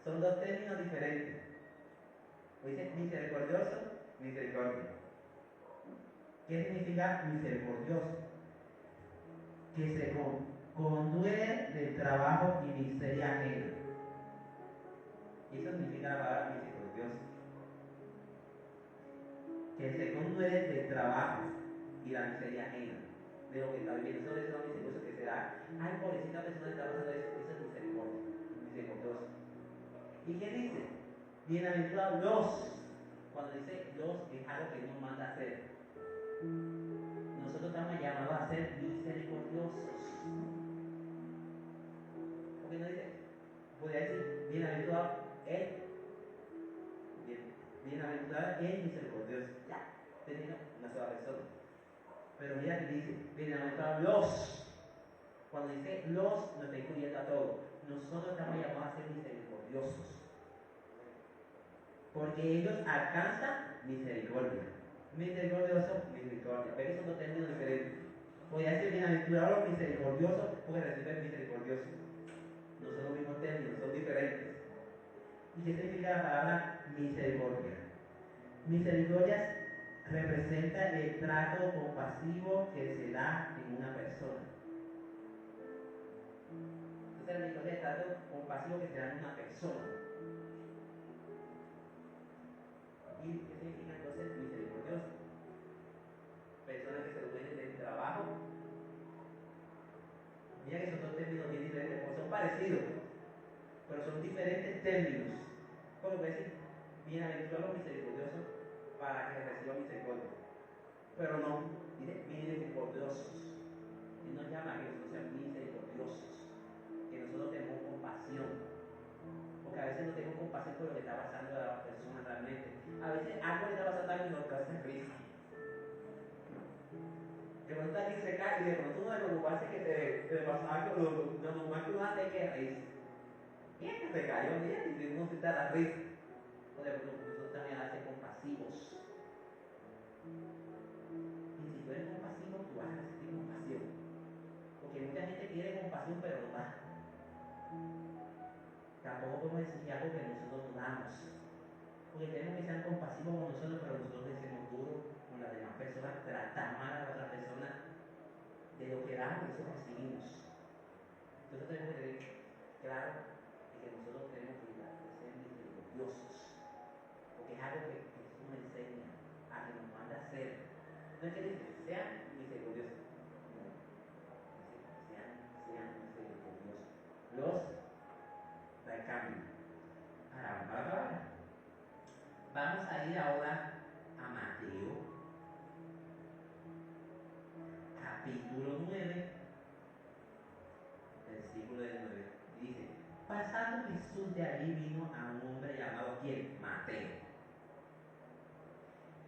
Son dos términos diferentes. Dice misericordioso, misericordia. ¿Qué significa misericordioso? Que se conduele del trabajo y miseria ajena. Eso significa la palabra misericordioso. Que se conduele del trabajo y la miseria ajena. De lo que está viviendo. Eso es lo misericordioso que se da. Ay, pobrecita persona que está pasando eso. Eso es misericordia. Misericordioso. ¿Y qué dice? Bienaventurados los. Cuando dice los es algo que nos manda a hacer. Nosotros estamos llamados a ser misericordiosos. ¿Por qué no dice? Podría decir bienaventurado él. Bienaventurado el misericordioso. Ya, tenía una sola persona. Pero mira que dice, bienaventurados los. Cuando dice los, nos está incluyendo a todos. Nosotros estamos llamados a ser misericordiosos. Porque ellos alcanzan misericordia. Misericordioso, misericordia. Pero son dos términos diferentes. Podría decir bienaventurados los misericordiosos porque reciben misericordioso. No son los mismos términos, son diferentes. ¿Y qué significa la palabra misericordia? Misericordia representa el trato compasivo que se da en una persona. Entonces la misericordia es el trato compasivo que se da en una persona. ¿Y qué significa entonces misericordioso? Personas que se duelen del trabajo. Mira que son dos términos bien diferentes, como son parecidos, pero son diferentes términos. Como puede decir, bienaventurados los misericordiosos para que reciban misericordia. Pero no, dice misericordiosos. Él nos llama a que nosotros seamos misericordiosos, que nosotros tengamos compasión. Porque a veces no tenemos compasión por lo que está pasando a la persona realmente. A veces algo le está pasando a alguien y nos hace risa. De pronto alguien se cae y de pronto uno de preocuparse que te pasa algo, lo normal que uno hace es que reírse. Bien que se cayó, bien, y uno se da la risa. O de pronto nosotros también a ser compasivos. Y si tú eres compasivo, tú vas a recibir compasión. Porque mucha gente quiere compasión, pero no da. Tampoco podemos decir algo que nosotros no damos. Porque tenemos que ser compasivos con nosotros, pero nosotros decimos duro con las demás personas, tratamos mal a la otra persona de lo que damos y eso recibimos. Entonces tenemos que tener claro de que nosotros tenemos que ser misericordiosos. Porque es algo que Jesús nos enseña, a que nos manda a hacer. No es que dice, sean misericordiosos. No, dice, sean misericordiosos. Los da el cambio. Ahora vamos a la palabra. Vamos a ir ahora a Mateo, capítulo 9, versículo del 9. Dice, pasando Jesús de allí vino a un hombre llamado ¿quién? Mateo,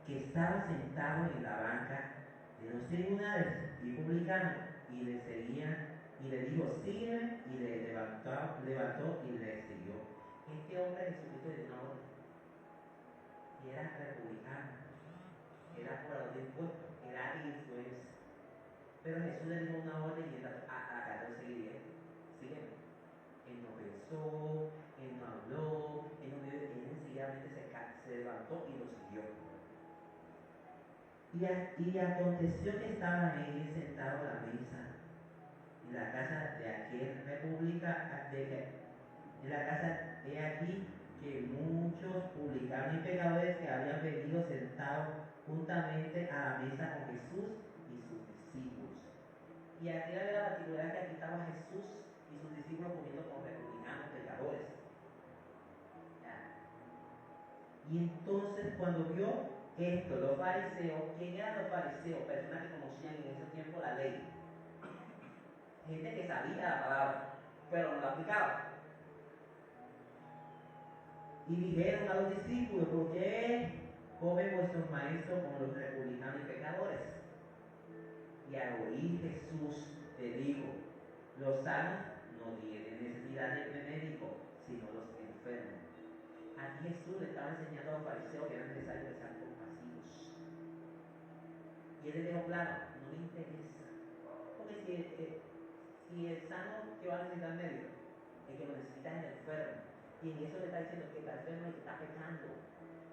que estaba sentado en la banca de los tribunales y publicanos, y le seguían, y le dijo, sígueme, y le levantó y le siguió. Este hombre Jesucristo le dio una orden, y era republicano, era cobrador de impuestos, era alguien influencer. Pero Jesús le dio una orden y él acató de seguir. Sígueme. Él no pensó, él no habló, él no vio, él enseguida se levantó y lo siguió. Y aconteció que estaban ellos sentados a la mesa en la casa de aquel república, en la casa de aquí, que muchos publicanos y pecadores que habían venido sentados juntamente a la mesa con Jesús y sus discípulos. Y aquí era la particularidad que aquí estaba Jesús y sus discípulos comiendo con republicanos, pecadores. ¿Ya? Y entonces cuando vio esto, los fariseos, ¿quién eran los fariseos? Personas que conocían en ese tiempo la ley. Gente que sabía la palabra, pero no la aplicaba. Y dijeron a los discípulos, ¿por qué comen vuestros maestros con los republicanos y pecadores? Y al oír Jesús le dijo, los sanos no tienen necesidad de médico, sino los enfermos. Aquí Jesús le estaba enseñando a los fariseos que era necesario que sean compasivos. Y él les dejó claro, no me interesa. Porque si el sano que va a necesitar médico, el que lo necesita es el enfermo. Y en eso le está diciendo que está enfermo y que está pecando.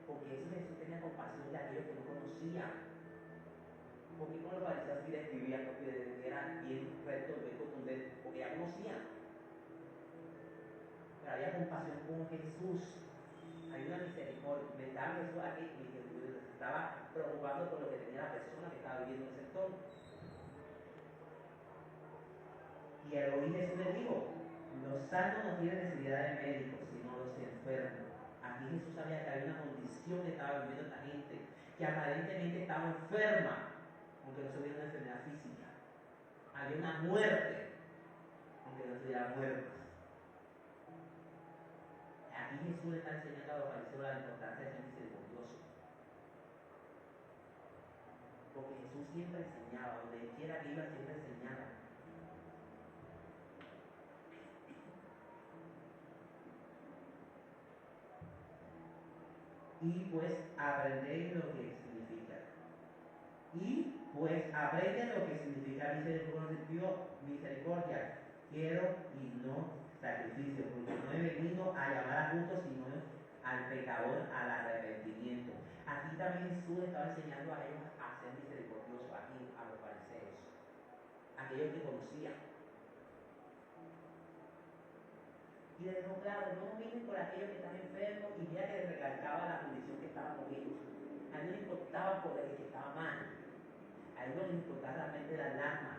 Porque eso Jesús tenía compasión de aquellos que no conocían. Porque como los fariseos sí describían, porque era bien recto, bien contundente, porque ya conocían. Pero había compasión con Jesús. Hay una misericordia. Estaba Jesús aquí y Jesús estaba preocupando por lo que tenía la persona que estaba viviendo en ese entorno. Y al oír Jesús le dijo, los sanos no tienen necesidad de médicos, sino los enfermos. Aquí Jesús sabía que había una condición que estaba viviendo esta gente, que aparentemente estaba enferma, aunque no se hubiera una enfermedad física. Había una muerte, aunque no tuviera muerte. Aquí Jesús le está enseñando a los fariseos la importancia de ser misericordioso. Porque Jesús siempre enseñaba, donde quiera que iba siempre enseñaba. Y pues aprendéis lo que significa. Y pues aprenden lo que significa misericordia. Quiero y no sacrificio, porque no he venido a llamar a justos, sino al pecador al arrepentimiento. Aquí también Jesús estaba enseñando a ellos a ser misericordiosos, aquí a los fariseos, aquellos que conocían. Y les dijo, claro, no miren por aquellos que están enfermos, y ya que les recalcaba la condición que estaba con ellos. A ellos les importaba por el que estaba mal. A ellos les importaba realmente la alarma.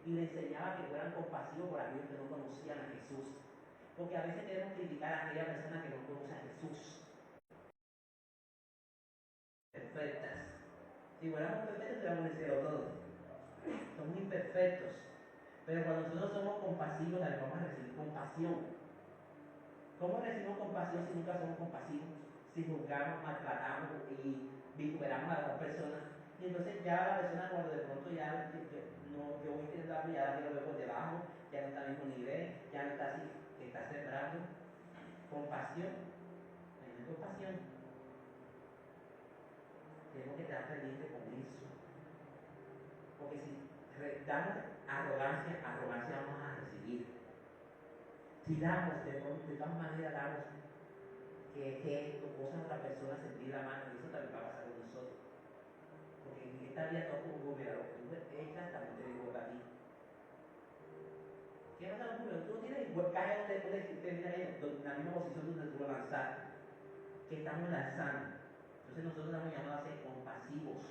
Y les enseñaba que fueran compasivos por aquellos que no conocían a Jesús. Porque a veces queremos criticar a aquella persona que no conoce a Jesús. Perfectas. Si fuéramos perfectos, tuviéramos el cielo todos. Somos imperfectos. Pero cuando nosotros somos compasivos, también vamos a recibir compasión. ¿Cómo recibimos compasión si nunca somos compasivos? Si juzgamos, maltratamos y vituperamos a las personas. Y entonces ya la persona cuando de pronto ya yo voy intentando, ya la veo por debajo, ya no está al mismo nivel, ya no está así, está sembrando compasión. No es compasión. Tenemos que estar pendientes con eso. Porque si damos arrogancia, arrogancia vamos a recibir. Si damos, de todas maneras damos que cosas a otra persona sentir la mano, y eso también va a pasar con nosotros. Porque en esta vida todo ocurre, lo que tú echas también te devuelve a ti. ¿Qué pasa con tú? Tú no tienes igual, cae donde tú terminas en la misma posición donde tú lo lanzaste, que estamos lanzando. Entonces nosotros estamos llamados a ser compasivos.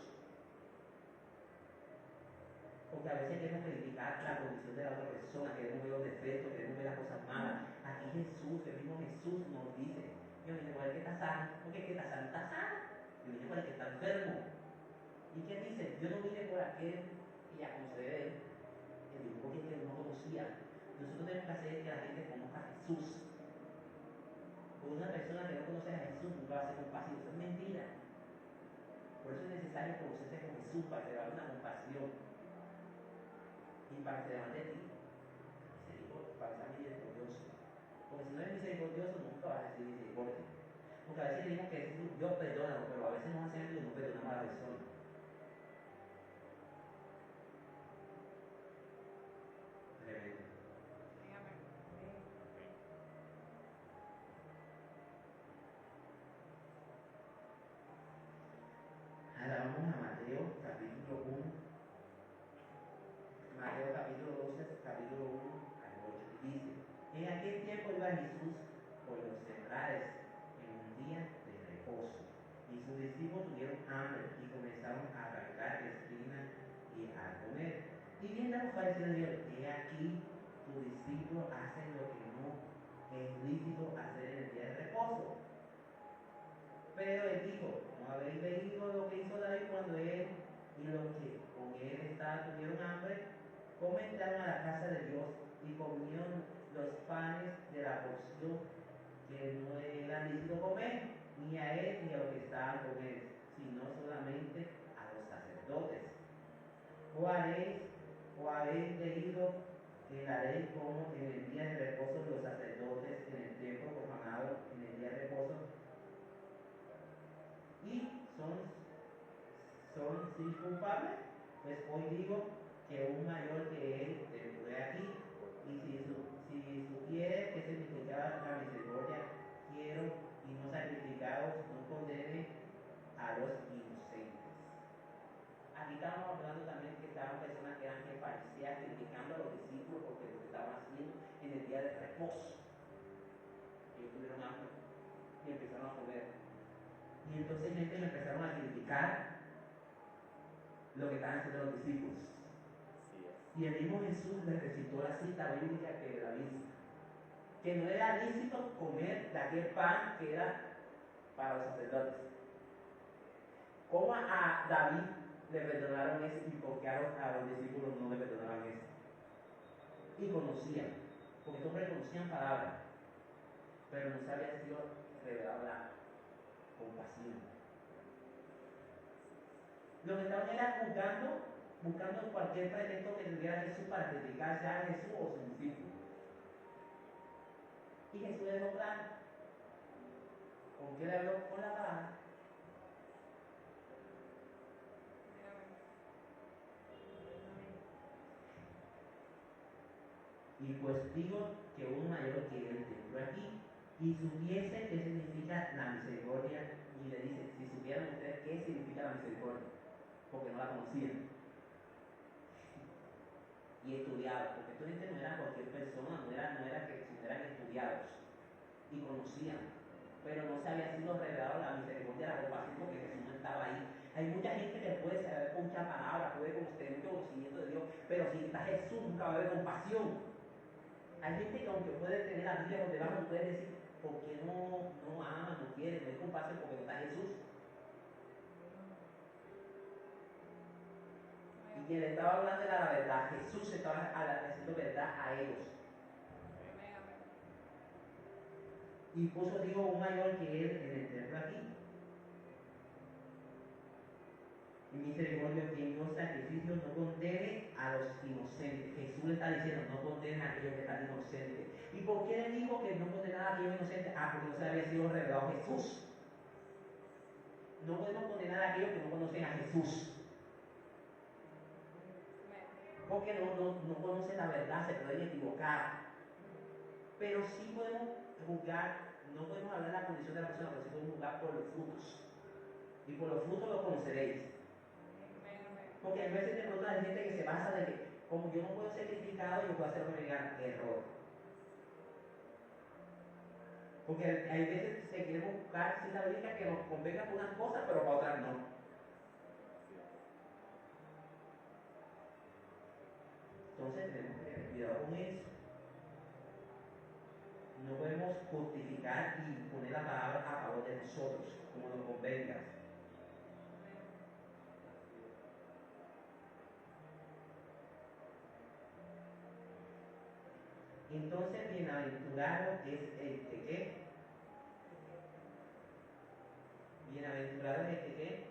Porque a veces queremos criticar la condición de la otra persona, queremos ver los defectos, queremos ver las cosas malas. Aquí Jesús, el mismo Jesús nos dice, yo vine por el que está sano, porque el que está sano está sano. Yo vine por el que está enfermo. ¿Y qué dice? Yo no vine por aquel y a como se debe, que vino porque el que no conocía. Nosotros tenemos que hacer que la gente conozca a Jesús. Porque una persona que no conoce a Jesús nunca va a ser compasivo. Eso es mentira. Por eso es necesario conocerse con Jesús para que te haga una compasión. Y para que te levante a ti, para que sea misericordioso. Porque si no eres misericordioso, nunca vas a recibir misericordia. Porque a veces decimos que Dios perdona, pero a veces nos hace algo y no perdonamos a la persona. Tremendo. Ahora vamos a Mateo capítulo 1. Mateo capítulo 12, capítulo 1 al 8. Dice, en aquel tiempo iba Jesús por los sembrares en un día de reposo. Y sus discípulos tuvieron hambre y comenzaron a arrancar espinas y a comer. Y viendo a los fariseos dijeron, he aquí, tus discípulos hacen lo que no es lícito hacer en el día de reposo. Pero él dijo, ¿no habéis leído lo que hizo David cuando él y los que con él tuvieron hambre? Comentaron a la casa de Dios y comieron los panes de la porción que no era lícito comer, ni a él ni a los que estaban con él, sino solamente a los sacerdotes. ¿O habéis leído en la ley como en el día de reposo los sacerdotes en el templo profanado en el día de reposo y son sí culpables? Pues hoy digo que un mayor que él fue aquí, y si supiere que significaba la misericordia Y entonces gente me empezaron a criticar lo que estaban haciendo los discípulos. Y el mismo Jesús les recitó la cita bíblica que la vista, que no era lícito comer de aquel pan que era para los sacerdotes. ¿Cómo a David le perdonaron eso y por qué a los discípulos no le perdonaban eso? Y conocían, porque estos hombres conocían palabras, pero no se había sido revelado la compasión. Lo que estaban era buscando cualquier pretexto que tuviera Jesús para criticar sea Jesús o su discípulo. Y Jesús le dio claro. ¿Con qué le habló? Con la palabra. Y pues digo que uno mayor que él entró aquí y supiese qué significa la misericordia. Y le dice, si supieran ustedes qué significa la misericordia, porque no la conocían. Y estudiados, porque estos gente no era cualquier persona, no era que eran estudiados y conocían, pero no se había sido revelado la misericordia, la compasión, porque Jesús no estaba ahí. Hay mucha gente que puede saber muchas palabras, puede tener mucho conocimiento de Dios, pero si está Jesús nunca va a haber compasión. Hay gente que aunque puede tener la Biblia por debajo, tú puedes decir, ¿por qué no ama, no quiere, no hay compasión? Porque no está Jesús. Y quien estaba hablando era la verdad. Jesús estaba haciendo verdad a ellos. Y puso, digo, un mayor que él en el templo aquí. Y misericordia, quien dio sacrificio, no condene a los inocentes. Jesús le está diciendo, no condene a aquellos que están inocentes. ¿Y por qué le dijo que no condenara a aquellos inocentes? Porque no se había sido revelado Jesús. No podemos condenar a aquellos que no conocen a Jesús. Porque no conocen la verdad, se pueden equivocar. Pero sí podemos juzgar, no podemos hablar de la condición de la persona, pero sí podemos juzgar por los frutos. Y por los frutos los conoceréis. Porque a veces de pronto hay gente que se basa de que, como yo no puedo ser criticado, yo puedo hacer lo que me digan, error. Porque hay veces que se quiere buscar cita bíblica que nos convenga por unas cosas, pero para otras no. Entonces tenemos que tener cuidado con eso. No podemos justificar y poner la palabra a favor de nosotros, como nos convenga. Entonces, bienaventurado es el que ¿qué? Bienaventurado es el que ¿qué?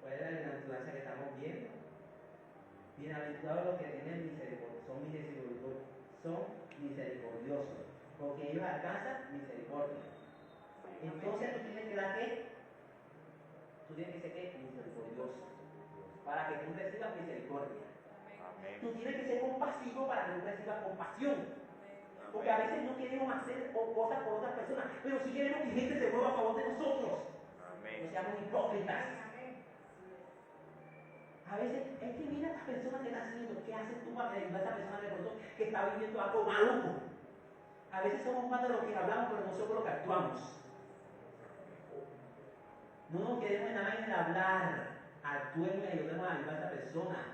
¿Cuál es la bienaventuranza que estamos viendo? Bienaventurados los que tienen misericordia, son misericordiosos, porque ellos alcanzan misericordia. Entonces tú tienes que dar ¿qué? Tú tienes que ser ¿qué? Misericordioso, para que tú recibas misericordia. Tú tienes que ser compasivo para que tú recibas compasión. Porque a veces no queremos hacer cosas por otras personas, pero si queremos que gente se mueva a favor de nosotros. No seamos hipócritas. A veces es que mira a estas personas que están haciendo, ¿qué haces tú para ayudar a esta persona de pronto que está viviendo algo maluco? A veces somos más de lo que hablamos, pero no somos lo que actuamos. No nos queremos nada en el hablar, actuemos y ayudemos a ayudar a esta persona.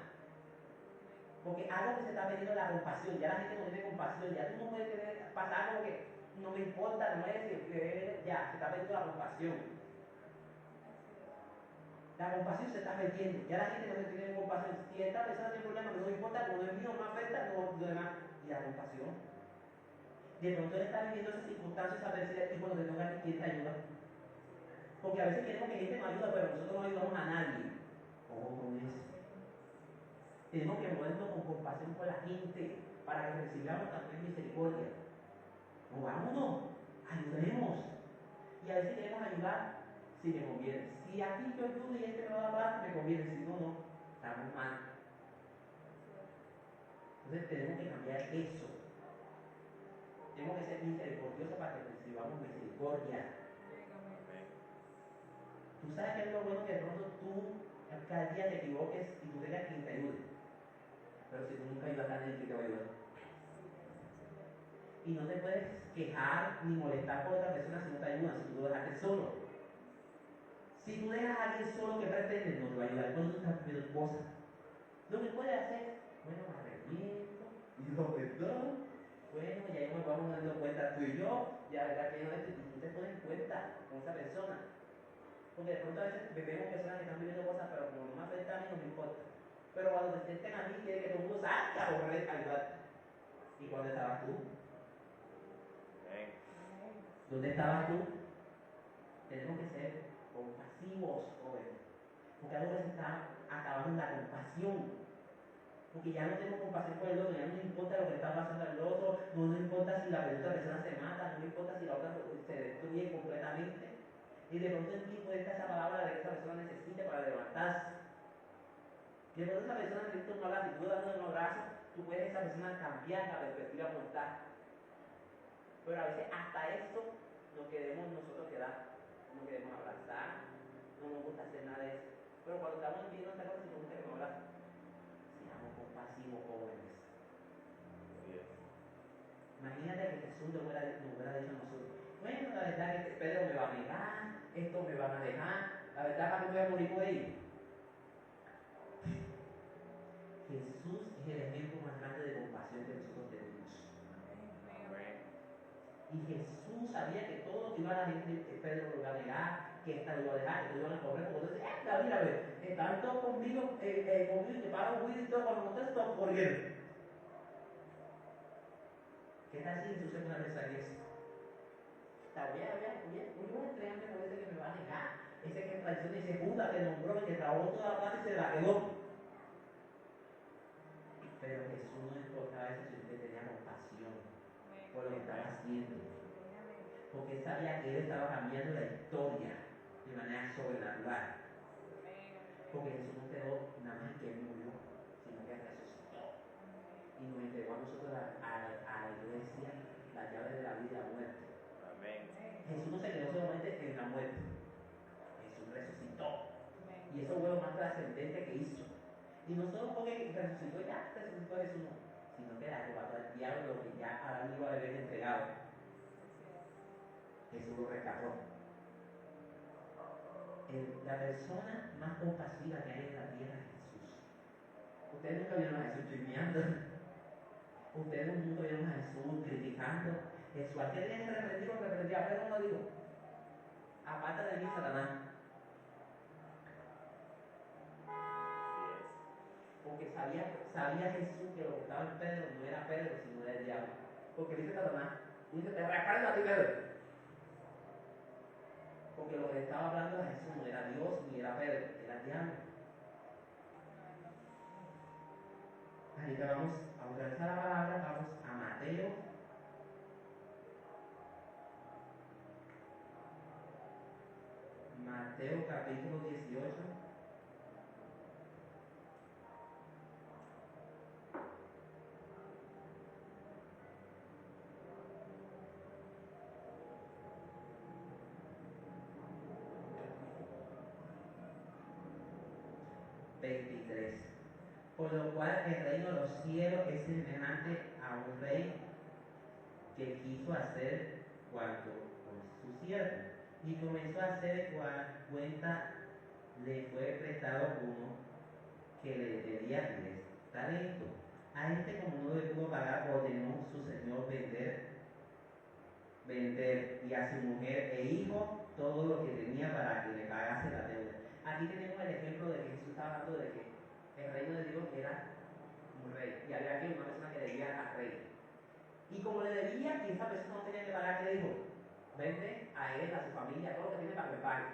Porque algo que se está perdiendo es la compasión. Ya la gente no tiene compasión. Ya tú no puedes pasar como que no me importa, no es decir, ya, se está perdiendo la compasión. La compasión se está perdiendo. Ya la gente no tiene compasión. Si esta persona tiene problemas, no me importa, como no es mío, no afecta, no lo demás. Y la compasión. De pronto él está viviendo esas circunstancias, esa adversidad, y cuando te toca, ¿quién te ayuda? Porque a veces queremos que gente nos ayude, pero nosotros no ayudamos a nadie. Ojo con eso. Tenemos que movernos con compasión por la gente para que recibamos también misericordia. Movámonos, ayudemos. Y a veces queremos ayudar si me conviene. Si aquí yo ayudo y este me va a dar, me conviene. Si no, no, estamos mal. Entonces tenemos que cambiar eso. Tenemos que ser misericordiosos para que recibamos misericordia. Tú sabes que es lo bueno que de pronto tú cada día te equivoques y tú tengas quien te ayude. Pero si tú nunca ayudas a nadie, ¿quién te va a ayudar? Y no te puedes quejar ni molestar por otra persona si no te ayudan, si tú lo dejaste solo. Si tú dejas a alguien solo que pretende, no te va a ayudar cuando tú estás viviendo cosas. Lo que puedes hacer, bueno, me arrepiento, pido perdón. Bueno, ya yo me vamos dando cuenta tú y yo, ya verdad que no esto, y tú te pones en cuenta con esa persona. Porque de pronto a veces vemos personas que están viviendo cosas, pero como no me afecta a mí, no me importa. Pero cuando te sienten a mí, quiere que todo el mundo salga a correr a ayudarte. ¿Y cuándo estabas tú? ¿Dónde estabas tú? Tenemos que ser compasivos, jóvenes. Porque algo se está acabando la compasión. Porque ya no tenemos compasión por el otro, ya no nos importa lo que está pasando al otro, no nos importa si la otra persona se mata, no nos importa si la otra se destruye completamente. Y de pronto en ti puede estar esa palabra de que esa persona necesita para levantarse. Y de pronto esa persona necesita un abrazo, y tú dándole un abrazo, tú puedes a esa persona cambiar la perspectiva como está. Pero a veces hasta eso nos queremos nosotros quedar, no queremos abrazar, no nos gusta hacer nada de eso. Pero cuando estamos viviendo esta cosa, si nos gusta que nos abracen, seamos compasivos, jóvenes. Imagínate que Jesús nos hubiera dicho a nosotros, bueno, la verdad que Pedro me va a negar, esto me van a dejar, la verdad para que voy a morir por ellos. Jesús es el ejemplo más grande de compasión que nosotros tenemos. Y Jesús sabía que todo lo que iba a la gente, Pedro lo iba a negar, que esta lo iba a dejar, que todos iban a correr, porque entonces, mira, estaban todos conmigo, y te paro un y todo, cuando ustedes todos corrieron. ¿Qué tal si Jesús se pone a pensar en eso? Voy a entregarme por ese que me va a negar, ese que traiciona, ese Judas que nombró, que trabó toda la plata y se la quedó. Pero Jesús no importaba eso, sino que tenía compasión por lo que estaba haciendo. Porque él sabía que él estaba cambiando la historia de manera sobrenatural. Porque Jesús no quedó nada más en que él murió, sino que resucitó. Y nos entregó a nosotros a la iglesia las llaves de la vida y la muerte. Jesús no se quedó solamente en la muerte. Jesús resucitó. Y eso fue lo más trascendente que hizo. Y no solo porque resucitó Jesús, no, sino que le arrebató al diablo lo que ya Adán iba a haber entregado. Jesús lo rescató. La persona más compasiva que hay en la tierra es Jesús. Ustedes nunca vieron a Jesús chismeando. Ustedes nunca vieron a Jesús criticando. Jesús, ¿a qué tenía que reprender? Lo reprendía, pero no lo dijo. Aparte de mí, Satanás. Porque sabía Jesús que lo que estaba en Pedro no era Pedro, sino era el diablo. Porque dice Satanás, dice, te reprendo a ti, Pedro. Porque lo que le estaba hablando a Jesús no era Dios ni era Pedro, era el diablo. Ahorita vamos a otra vez a la palabra, vamos a Mateo. Mateo capítulo 18. Por lo cual el reino de los cielos es semejante a un rey que quiso hacer cuanto con su siervo, y comenzó a hacer cuenta le fue prestado uno que le debía 10 talentos. A este, como no le pudo pagar, ordenó su señor vender y a su mujer e hijo todo lo que tenía para que le pagase la deuda. Aquí tenemos el ejemplo de que Jesús estaba hablando de que el reino de Dios era un rey y había aquí una persona que debía al rey. Y como le debía y esa persona no tenía que pagar, ¿qué le dijo? Vende a él, a su familia, todo lo que tiene para que me pague.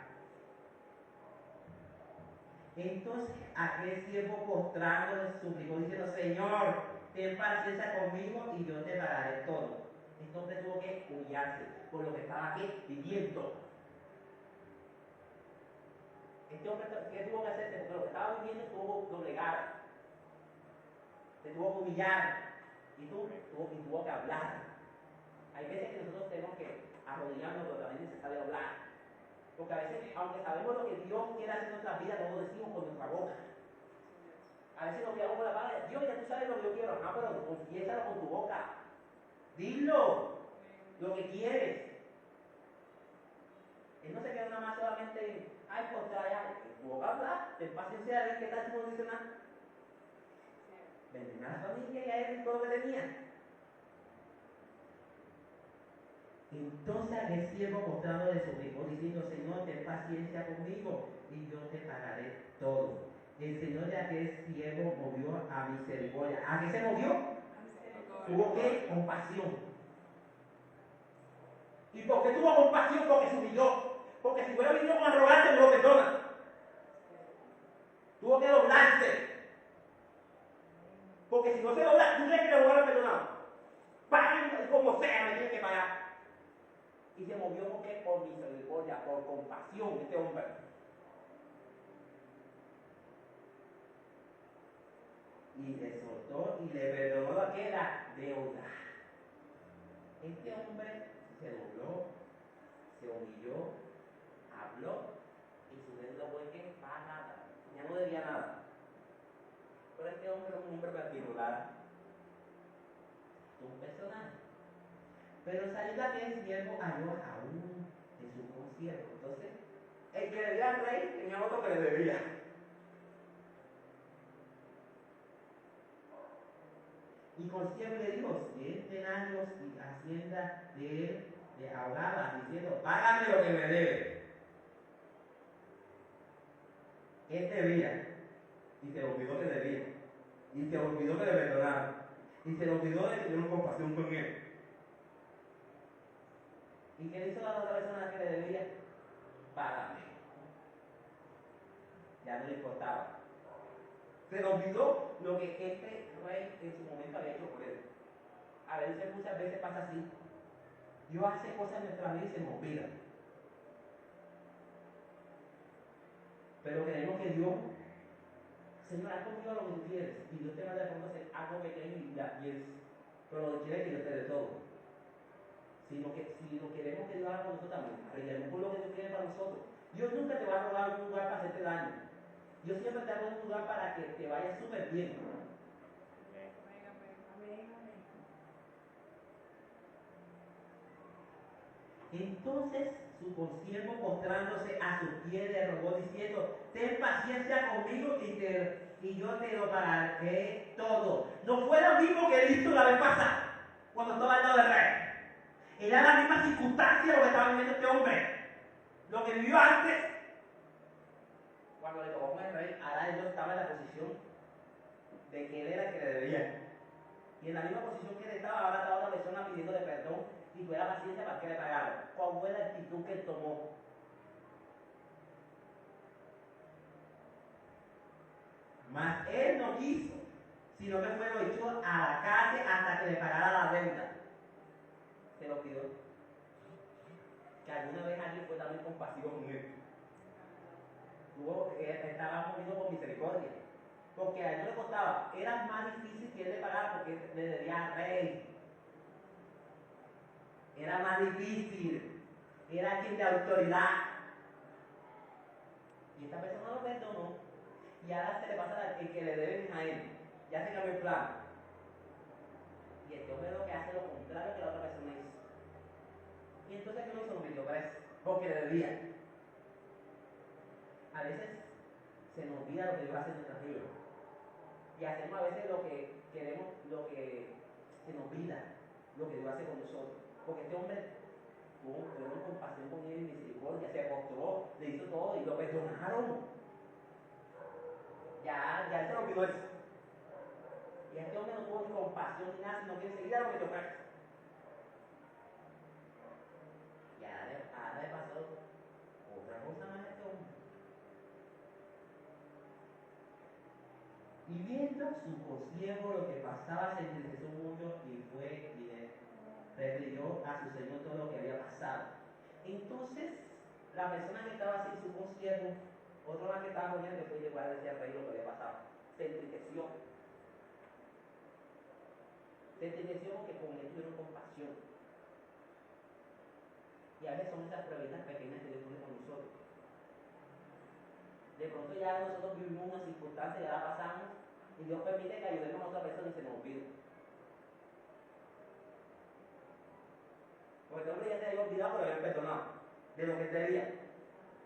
Entonces aquel siervo postrado le suplicó diciendo, Señor, ten paciencia conmigo y yo te pagaré todo. Este hombre tuvo que humillarse por lo que estaba aquí viviendo. Este hombre, ¿qué tuvo que hacer? Porque lo que estaba viviendo tuvo que doblegar, se tuvo que humillar y tuvo que hablar. Hay veces que nosotros tenemos que arrodillarnos, pero también es necesario hablar. Porque a veces, aunque sabemos lo que Dios quiere hacer en nuestra vida, no lo decimos con nuestra boca. A veces nos quedamos con la palabra, Dios, ya tú sabes lo que yo quiero. Ah, pero confiésalo con tu boca. Dilo lo que quieres. Él no se queda nada más solamente en, Ay, pues ya, tuvo que hablar, ten paciencia a ver qué tal si no dice nada. Bendiga a la familia y a él y todo lo que tenía. Entonces aquel siervo postrado le suplicó diciendo, Señor, ten paciencia conmigo y yo te pagaré todo. El Señor de aquel siervo movió a misericordia. ¿A qué se movió? Tuvo que compasión. ¿Y por qué tuvo compasión? Porque se humilló. Porque si hubiera venido con arrogancia no lo perdona. Tuvo que doblarse. Porque si no se dobla, ¿tú crees que le hubiera perdonado? Paguen como sea, me tienen que pagar. Y se movió porque por misericordia, por compasión, este hombre. Y le soltó y le perdonó la que era deuda. Este hombre se dobló, se humilló, habló y su deuda fue que pagada. Ya no debía nada. Pero este hombre era un hombre particular, un personaje. Pero saliendo aquel siervo halló a uno de sus consiervos. Entonces, el que debía al rey tenía otro que le debía. Y consiervo le dijo 100 denarios y hacienda de él le ahogaba, diciendo, págame lo que me debe. Él debía. Y se olvidó que debía. Y se olvidó que le perdonaron. Y se olvidó de que tuvieron compasión con él. ¿Y qué hizo la otra persona que le debía? Págame. Ya no le importaba. Se le olvidó lo que este rey en su momento había hecho por él. A veces, muchas veces pasa así. Dios hace cosas en nuestra vida y se nos olvida. Pero queremos que Dios, Señor, haz conmigo lo que tú quieres. Y Dios te va a de pronto hacer algo pequeño y ya piensa. Pero lo que quiere es que Dios te dé todo. Si lo queremos que Dios haga con nosotros también, arreglemos con lo que Dios quiere para nosotros. Dios nunca te va a robar un lugar para hacerte daño. Dios siempre te da un lugar para que te vaya súper bien. Entonces su consiervo postrándose a sus pies le rogó diciendo, ten paciencia conmigo y yo te lo pagaré todo. No fue lo mismo que él hizo la vez pasada, cuando estaba al lado del rey. Era la misma circunstancia lo que estaba viviendo este hombre. Lo que vivió antes, cuando le tocó con el rey, ahora él no estaba en la posición de que él era el que le debía. Y en la misma posición que él estaba, ahora estaba otra persona pidiéndole perdón y tuviera paciencia para que le pagara. ¿Cuál fue la actitud que él tomó? Mas él no quiso, sino que fue lo echó a la cárcel hasta que le pagara la deuda. Se lo pidió. Que alguna vez alguien fue también compasivo con él. Estaba movido por misericordia. Porque a él no le costaba. Era más difícil que él le pagara porque él le debía al rey. Era más difícil. Era alguien de autoridad. Y esta persona lo perdonó. Y ahora se le pasa el que le deben a él. Ya se cambió el plan. Y este hombre lo que hace es lo contrario que la otra persona hizo. Y entonces, ¿qué lo hizo? Lo metió preso. Porque le debía. A veces se nos olvida lo que Dios hace en nuestras vidas. Y hacemos a veces lo que queremos, lo que se nos olvida, lo que Dios hace con nosotros. Porque este hombre tuvo compasión con él, misericordia, se postró, le hizo todo y lo perdonaron. Ya él se lo olvidó eso. Y este hombre no tuvo ni compasión ni nada, sino que enseguida lo metió preso. Y ahora le pasó otra cosa más a este hombre. Y viendo su consiervo lo que pasaba, se entristeció mucho y fue y le refirió a su señor todo lo que había pasado. Entonces, la persona que estaba así, su consiervo, otro más que estaba con él, después llegó a decir al rey lo que había pasado. Se entristeció. Se entristeció porque con él tuvieron compasión. Y a veces son esas pruebitas pequeñas que Dios pone con nosotros. De pronto ya nosotros vivimos una circunstancia, ya la pasamos, y Dios permite que ayudemos a otra persona y se nos olvide. Porque el hombre ya se había olvidado, pero había perdonado de lo que él debía.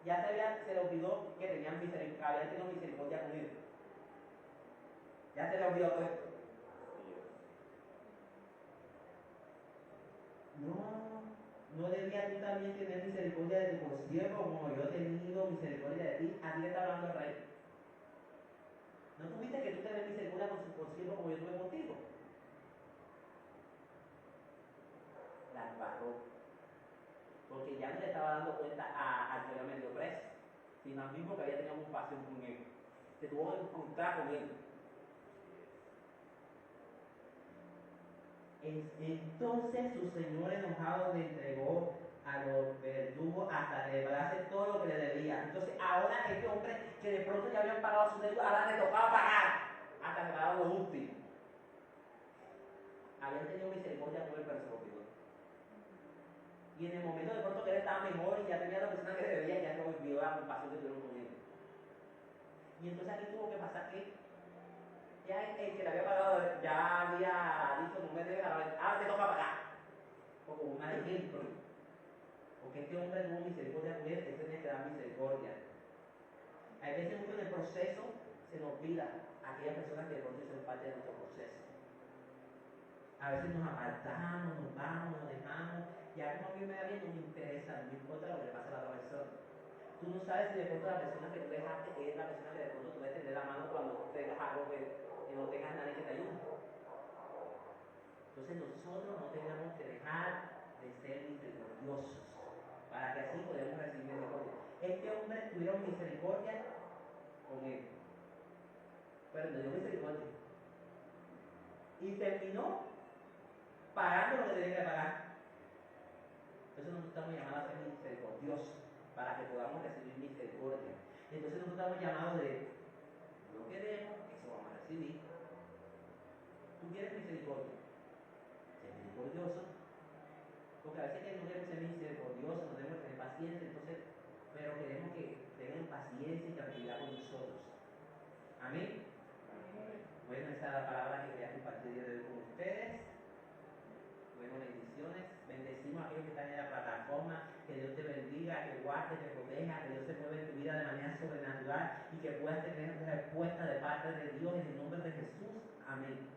Ya se le olvidó que habían tenido misericordia con él. Ya se le olvidó todo esto. No debía tú también tener misericordia de tu consiervo como yo he tenido misericordia de ti. A ti le está hablando el rey. ¿No tuviste que tú tener misericordia con su consiervo como yo tuve contigo? La embarró. Porque ya no le estaba dando cuenta al que había metido preso, sino al mismo que había tenido compasión con él. Se tuvo que encontrar con él. Entonces su señor enojado le entregó a los verdugos hasta que le pagase todo lo que le debía. Entonces ahora este hombre que de pronto ya habían pagado su deuda, ahora le tocaba pagar hasta que pagaron lo último. Habían tenido misericordia con él, pero se lo olvidó. Y en el momento de pronto que él estaba mejor y ya tenía la persona que le debía, ya se olvidó la compasión que tuvieron con él. Y entonces aquí tuvo que pasar que ya el que le había pagado ya había dicho no me debes, ahora te toca pagar. O como un mal ejemplo. Porque este hombre tuvo misericordia con él, él tenía que dar misericordia. Hay veces mucho en el proceso se nos olvida a aquellas personas que de pronto hicieron parte de nuestro proceso. A veces nos apartamos, nos vamos, nos dejamos. Ya como a mí me da bien, no me interesa, no me importa lo que le pase a la otra persona. Tú no sabes si de pronto la persona que tú dejaste es la persona que de pronto tú debes tener la mano cuando tengas algo que no tengas nadie que te ayude. Entonces nosotros no tenemos que dejar de ser misericordiosos para que así podamos recibir misericordia. Este hombre tuvieron misericordia con él, pero le dio misericordia y terminó pagando lo que tenía que pagar. Entonces nosotros estamos llamados a ser misericordiosos para que podamos recibir misericordia. Entonces nosotros estamos llamados de lo que demos, eso vamos a recibir. Tú quieres misericordia, ser misericordioso, porque a veces que no queremos ser misericordiosos, no debemos tener paciencia, entonces, pero queremos que tengan paciencia y tranquilidad con nosotros. Amén. Bueno, esa es la palabra que quería compartir el día de hoy con ustedes. Bueno, bendiciones. Bendecimos a aquellos que están en la plataforma. Que Dios te bendiga, que guarde, que proteja, que Dios se mueva en tu vida de manera sobrenatural y que puedas tener respuesta de parte de Dios en el nombre de Jesús. Amén.